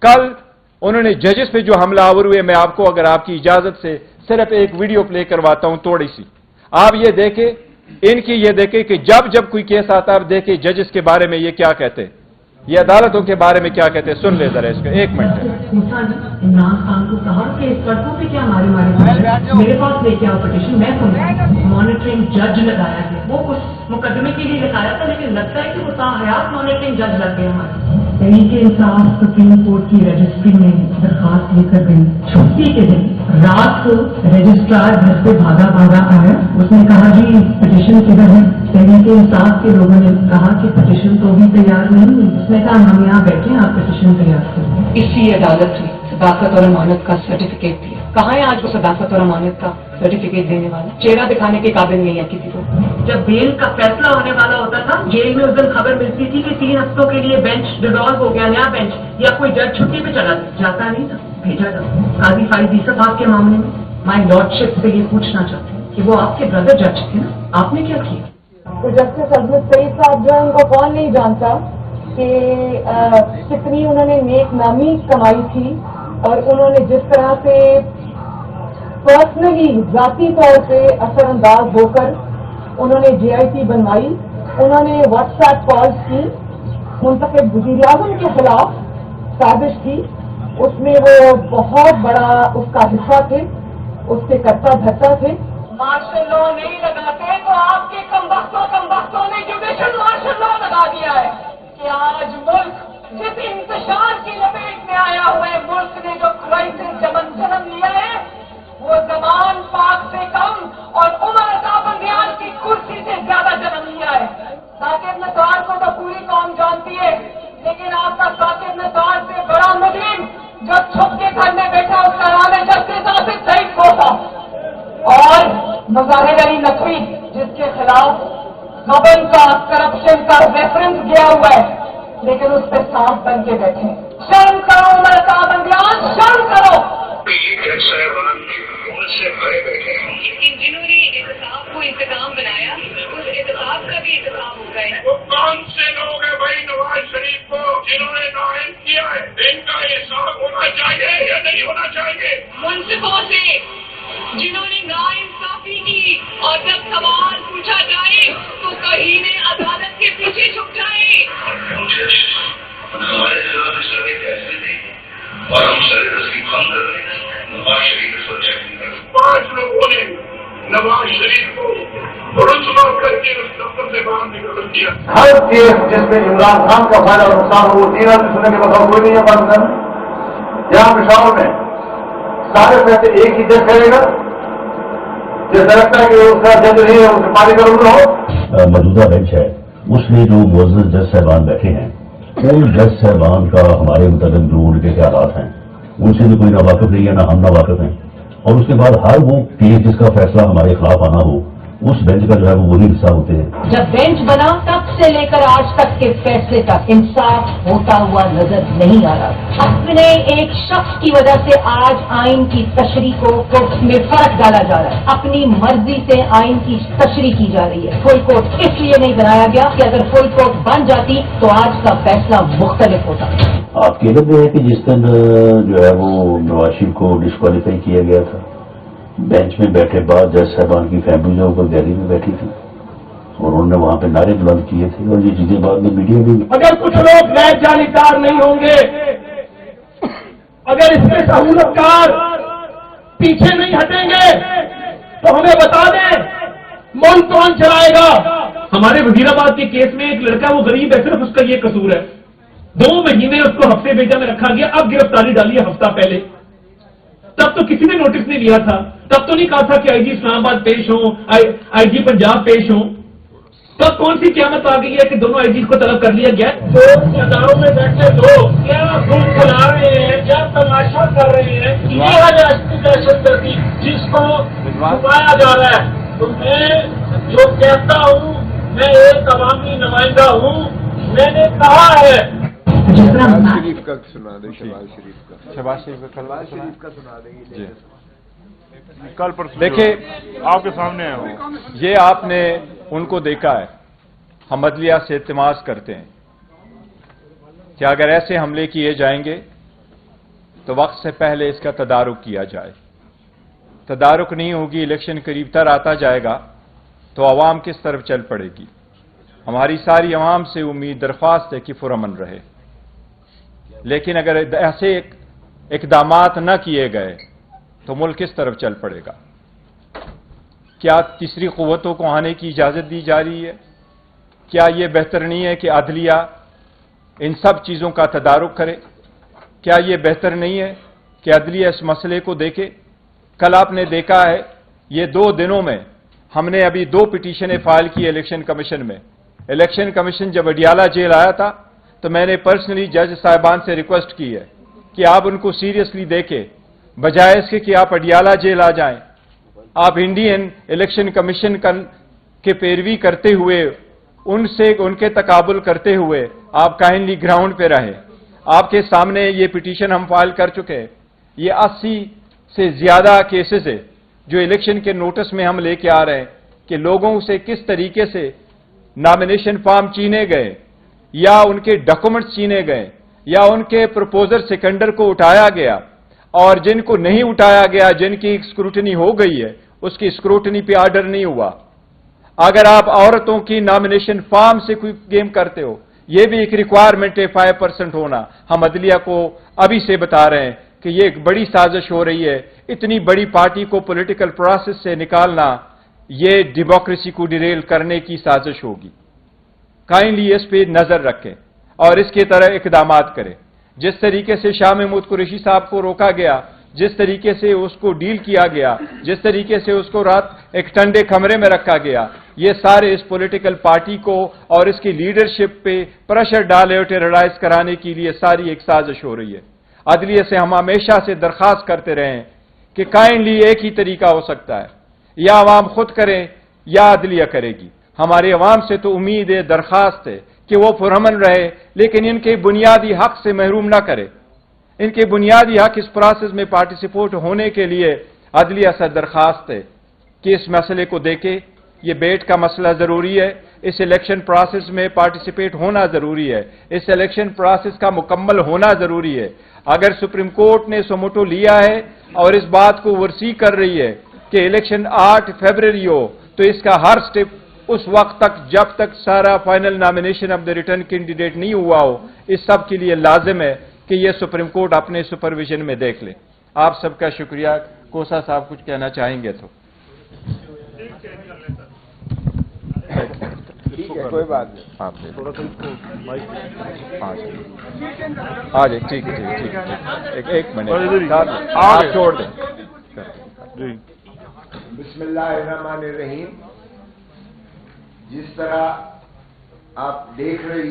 कल उन्होंने जजेस पे जो हमलावर हुए, मैं आपको अगर आपकी इजाजत से सिर्फ एक वीडियो प्ले करवाता हूं थोड़ी सी, आप ये देखें, इनकी ये देखें कि जब जब कोई केस आता है, आप देखें जजेस के बारे में ये क्या कहते हैं, ये अदालतों के बारे में क्या कहते हैं। सुन ले जरा इसको, एक मिनट। इमरान खान को कहा कि इस सड़कों पे क्या मारे मेरे पास लेके आओ पिटीशन, मैं सुनूं। मॉनिटरिंग जज लगाया गया, वो कुछ मुकदमे के लिए लगाया था, लेकिन लगता है कि वो ताहयात मॉनिटरिंग जज लग गए हमारे। तहरीक इंसाफ सुप्रीम कोर्ट की रजिस्ट्री में दरखास्त लेकर गई। छुट्टी के दिन रात को रजिस्ट्रार घर से भागा आया, उसने कहा जी पिटीशन किधर है। तहरीक इंसाफ के लोगों ने कहा कि पिटीशन तो अभी तैयार नहीं है। उसने कहा हम यहाँ बैठे हैं, आप पिटीशन तैयार करें। इसी अदालत ने सदाकत और अमानत का सर्टिफिकेट दिया। कहाँ है आज वो सदाकत और अमानत का सर्टिफिकेट देने वाला? चेहरा दिखाने के काबिल नहीं है किसी को। जब बेल का फैसला होने वाला होता था, जेल में उस दिन खबर मिलती थी कि 3 हफ्तों के लिए बेंच डिसॉल्व हो गया, नया बेंच, या कोई जज छुट्टी पे चला जाता नहीं था, भेजा जाता। काजी फाइज साहब के मामले में माई लॉर्डशिप से ये पूछना चाहते हैं कि वो आपके ब्रदर जज थे ना, आपने क्या किया? तो जस्टिस अजमत सईद साहब जो है, उनको कौन नहीं जानता कि कितनी उन्होंने नेक नामी कमाई थी, और उन्होंने जिस तरह से पर्सनली ذاتی طور پہ اثر انداز ہو کر انہوں نے JIT بنوائی. انہوں نے واٹس ایپ کالز کی، منتخب وزیر اعظم کے خلاف سازش کی، اس میں وہ بہت بڑا اس کا حصہ تھے، اس سے کرتا دھرتا تھے. مارشل لا نہیں لگاتے تو آپ کے کم وقتوں نے جوڈیشل مارشل لا لگا دیا ہے کہ آج ملک جس انتشار کی لپیٹ میں آیا ہوا ہے، ملک نے جو کرائسس جنم لیا ہے، وہ زمان پاک سے کم اور عمر عطا بندیال کی کرسی سے زیادہ جنم لیا ہے. ثاقب نثار کو تو پوری قوم جانتی ہے، لیکن آپ کا ثاقب نثار سے بڑا مجرم جو چھپ کے گھر میں بیٹھا، اس کا نام ہے جسٹس آصف سعید کوسا، اور مظاہر علی نقوی جس کے خلاف قبل کا کرپشن کا ریفرنس گیا ہوا ہے، لیکن اس پہ سانپ بن کے بیٹھے. شرم کرو عمر عطا بندیال، شرم کرو. سے بھرے بیٹھے ہیں، لیکن جنہوں نے احتساب کو انتقام بنایا، اس احتساب کا بھی انتقام ہو گئے. وہ کون سے لوگ ہیں بھائی نواز شریف کو جنہوں نے نااہل کیا ہے؟ ان کا حساب ہونا چاہیے یا نہیں ہونا چاہیے؟ منصفوں سے جنہوں نے ناانصافی کی، اور جب سوال پوچھا جائے تو کہیں نے عدالت کے پیچھے چھپ جائے. ہمارے خلاف اس طرح کے فیصلے نہیں، اور ہم سر تسلیم خان کر رہے ہیں. نواز شریف کو چیک نہیں کر، 5 لوگوں نے نواز شریف کو رسوا کر کے اس دفتر سے باہر نکال دیا. ہر کیس جس میں عمران خان کا فائدہ اور نقصان ہو، وہ 3 آدمی سننے کے بغیر کوئی نہیں ہے پاکستان. یہاں پشاور میں سارے فیصلے ایک ہی جج کرے گا. جیسا لگتا ہے کہ اس کا جج نہیں ہے، اسے پاری کا عمر ہو. موجودہ بینچ ہے، اس میں جو معزز جج صاحبان بیٹھے ہیں، ان جج صاحبان کا ہمارے متعلق جو ان کے حالات ہیں، ان سے بھی کوئی نہ واقف نہیں ہے، نہ ہم نہ واقف ہیں. اور اس کے بعد ہر وہ کیس جس کا فیصلہ ہمارے خلاف آنا ہو، اس بینچ کا جو ہے وہ وہی حصہ ہوتے ہیں. جب بینچ بنا تب سے لے کر آج تک کے فیصلے تک انصاف ہوتا ہوا نظر نہیں آ رہا. اپنے ایک شخص کی وجہ سے آج آئین کی تشریح کو کورٹ میں فرق ڈالا جا رہا ہے. اپنی مرضی سے آئین کی تشریح کی جا رہی ہے. فل کورٹ اس لیے نہیں بنایا گیا کہ اگر فل کورٹ بن جاتی تو آج کا فیصلہ مختلف ہوتا. آپ کی علم ہے کہ جس دن جو ہے وہ نواز شریف کو ڈسکوالیفائی کیا گیا تھا، بینچ میں بیٹھے بعد جج صاحبان کی فیملی جو اوپر گیلری میں بیٹھی تھی، اور انہوں نے وہاں پہ نعرے بلند کیے تھے، اور یہ چیزیں بعد میں میڈیا میں. اگر کچھ لوگ نئے جانکار نہیں ہوں گے، اگر اس کے سہولتکار پیچھے نہیں ہٹیں گے تو ہمیں بتا دیں ملک کون چلائے گا. ہمارے وزیر آباد کے کیس میں ایک لڑکا، وہ غریب ہے، صرف اس کا یہ قصور ہے، 2 مہینے اس کو ہفتے بیٹا میں رکھا گیا. اب گرفتاری ڈالی ہے ہفتہ پہلے. تب تو کسی نے نوٹس نہیں لیا تھا، تب تو نہیں کہا تھا کہ آئی جی اسلام آباد پیش ہوں، آئی جی پنجاب پیش ہوں. تب کون سی قیامت آ گئی ہے کہ دونوں آئی جی کو طلب کر لیا گیا؟ اداروں میں بیٹھے لوگ کیا گھوم کھلا رہے ہیں، کیا تماشا کر رہے ہیں، یہ دہشت گردی جس کو چھپایا جا رہا ہے. تو میں جو کہتا ہوں، میں ایک عوامی نمائندہ ہوں، میں نے کہا ہے شریف کا سنا دیں، شہباز شریف کا سنا دیں. کل پر دیکھیں آپ کے سامنے ہے، یہ آپ نے ان کو دیکھا ہے، ہم عدلیہ سے التماس کرتے ہیں کہ اگر ایسے حملے کیے جائیں گے तो वक्त से पहले इसका तदारुक किया जाए। तदारुक नहीं होगी, इलेक्शन करीब तर आता जाएगा तो आवाम किस तरफ चल पड़ेगी। हमारी सारी आवाम से उम्मीद दरख्वास्त है कि पुरअमन रहे, लेकिन अगर ऐसे इकदामात न किए गए तो मुल्क किस तरफ चल पड़ेगा। क्या तीसरी क़ुव्वतों को आने की इजाज़त दी जा रही है? क्या यह बेहतर नहीं है कि अदलिया इन सब चीज़ों का तदारुक करे? क्या यह बेहतर नहीं है कि अदलिया इस मसले को देखे? कल आपने देखा है, ये 2 दिनों में हमने अभी 2 पिटीशनें फाइल की इलेक्शन कमीशन में। इलेक्शन कमीशन जब अडियाला जेल आया था तो मैंने पर्सनली जज साहिबान से रिक्वेस्ट की है कि आप उनको सीरियसली देखें, बजाय इसके कि आप अडियाला जेल आ जाएं। आप इंडियन इलेक्शन कमीशन के पैरवी करते हुए, उनसे उनके तकाबुल करते हुए आप काइंडली ग्राउंड पे रहे। आपके सामने ये पिटीशन हम फाइल कर चुके हैं। ये 80 से ज्यादा केसेस है जो इलेक्शन के नोटिस में हम लेके आ रहे हैं कि लोगों से किस तरीके से नॉमिनेशन फॉर्म छीने गए, या उनके डॉक्यूमेंट्स छीने गए, या उनके प्रपोजर सेकेंडर को उठाया गया, और जिनको नहीं उठाया गया, जिनकी स्क्रूटनी हो गई है, उसकी स्क्रूटनी पे आर्डर नहीं हुआ। अगर आप औरतों की नॉमिनेशन फॉर्म से कोई गेम करते हो, यह भी एक रिक्वायरमेंट है 5% होना। हम अदलिया को अभी से बता रहे हैं कि यह एक बड़ी साजिश हो रही है। इतनी बड़ी पार्टी को पॉलिटिकल प्रोसेस से निकालना, यह डेमोक्रेसी को डिरेल करने की साजिश होगी। काइंडली इस पे नजर रखें और इसके तरह इकदामात करें। जिस तरीके से शाह महमूद कुरैशी साहब को रोका गया, जिस तरीके से उसको डील किया गया, जिस तरीके से उसको रात एक ठंडे कमरे में रखा गया, ये सारे इस पॉलिटिकल पार्टी को और इसकी लीडरशिप पे प्रेशर डाले और टेरराइज कराने के लिए सारी एक साजिश हो रही है। अदलिया से हम हमेशा से दरख्वास्त करते रहे हैं कि काइंडली एक ही तरीका हो सकता है, या अवाम खुद करें या अदलिया करेगी। हमारे अवाम से तो उम्मीद है, दरख्वास्त है कि वो पुरअमन रहे, लेकिन इनके बुनियादी हक से महरूम ना करे। इनके बुनियादी हक इस प्रोसेस में पार्टिसिपेट होने के लिए अदलिया से दरख्वास्त है कि इस मसले को देखे। ये बेट का मसला जरूरी है, इस इलेक्शन प्रोसेस में पार्टिसिपेट होना जरूरी है, इस इलेक्शन प्रोसेस का मुकम्मल होना जरूरी है। अगर सुप्रीम कोर्ट ने सोमोटो लिया है और इस बात को वर्सी कर रही है कि इलेक्शन 8 फरवरी हो, तो इसका हर स्टेप उस वक्त तक जब तक सारा final nomination of the return candidate नहीं हुआ हो, इस सब के लिए लाजिम है कि यह सुप्रीम कोर्ट अपने सुपरविजन में देख ले। आप सबका शुक्रिया। कोसा साहब कुछ कहना चाहेंगे तो? ठीक है, कोई बात नहीं। आप थोड़ा सा आ जाए। ठीक है, एक मिनट आप छोड़ दें। बिस्मिल्लाहिर्रहमानिर्रहीम। जिस तरह आप देख रही